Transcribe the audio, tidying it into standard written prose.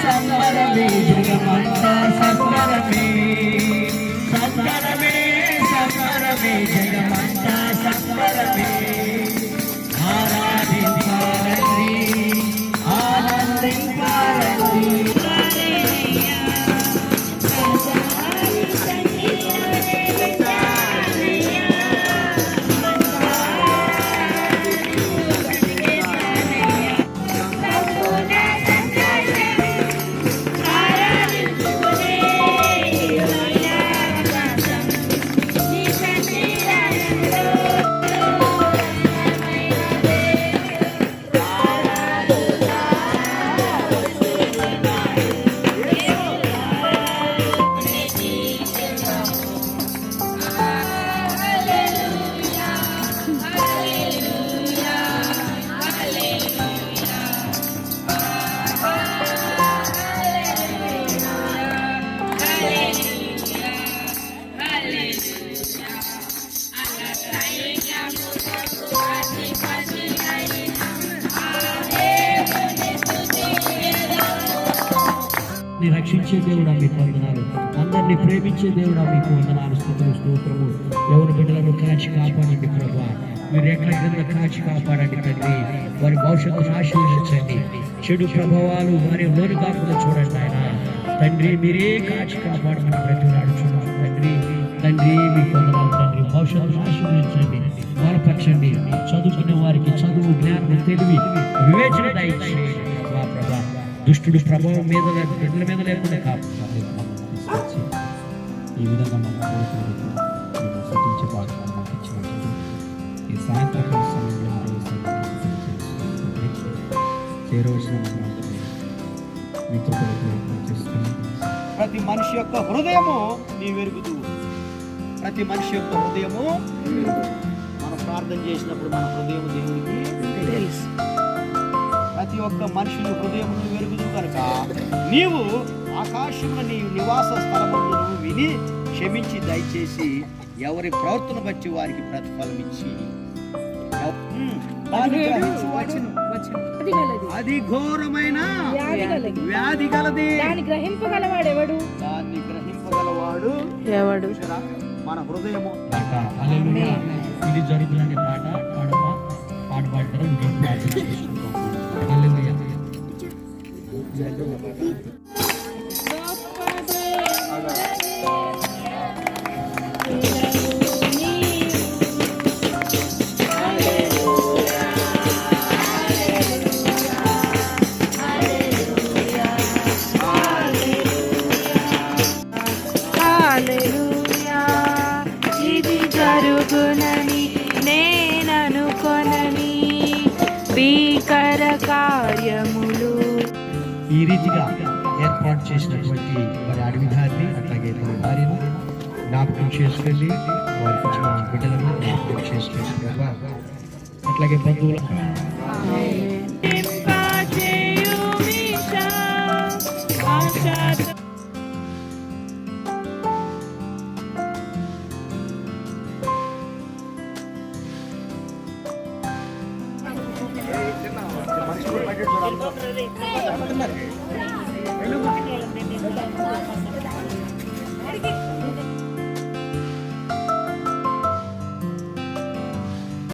సంబరమే జగమంతా సంబరమే సంబరమే సంబరమే జగమంతా సంబరమే ఆరాధించాలండి ఆనందించాలండి రక్షించే దేవుడా మీకు వందనాలు, అందరినీ ప్రేమించే దేవుడా మీకు వందనాలు, స్తుతులు స్తోత్రము. ఎవరి బిడ్డలను కాచి కాపాడండి ప్రభా, మీరు ఎక్కడ కింద కాచి కాపాడండి తండ్రి. వారి భవిష్యత్తును ఆశీర్వదించండి, చెడు ప్రభావాలు వారి లోను కాకుండా చూడండి ఆయన తండ్రి. మీరే కాచి కాపాడమని ప్రతిలాడుచున్నాం తండ్రి. తండ్రి మీకు వందనాలు తండ్రి. భవిష్యత్తును ఆశీర్వదించండి, బలపరచండి. చదువుకునే వారికి చదువు, జ్ఞానం, తెలివి, వివేచన దయచేయండి ప్రభా. దుష్టుడు ప్రభావం మీద బిడ్డల మీద లేకుండా కాపాడాలి. ఈ విధంగా మన సృష్టించే పాఠాలు మాకు ఇచ్చినట్టు ఈ సాయంత్రకాల సమయంలో చేరవలసిన మిత్రులకు చేస్తున్నాం. ప్రతి మనిషి యొక్క హృదయము నీ వెరుగుతూ, ప్రతి మనిషి యొక్క హృదయము మనం ప్రార్థన చేసినప్పుడు మన హృదయం దేవునికి తెలుసు. ప్రతి ఒక్క మనుషుని హృదయమును వెరుగుదు కనుక నీవు ఆకాశమున నీ నివాస స్థలములను విని క్షమించి దయచేసి ఎవరి ప్రవర్తన బట్టి వారికి ప్రతిఫలం ఇచ్చి అది ఘోరమైన వ్యాధి గలది. దాన్ని గ్రహింపగలవాడు ఎవడు? మన హృదయము. ఇది జరుగుతుందని పాట పాడతారు. ఇది జరుగునని నేననుకొనని భీకర కార్యములు ఈ రీతిగా ఏర్పాటు చేసినటువంటి వారి అడవిదారిని అట్లాగే తన భార్యను జ్ఞాపకం చేసుకెళ్ళి వారికి ఇచ్చిన బిడ్డలను జ్ఞాపకం చేసుకెళ్ళి అట్లాగే బంధువులు చూడాలి.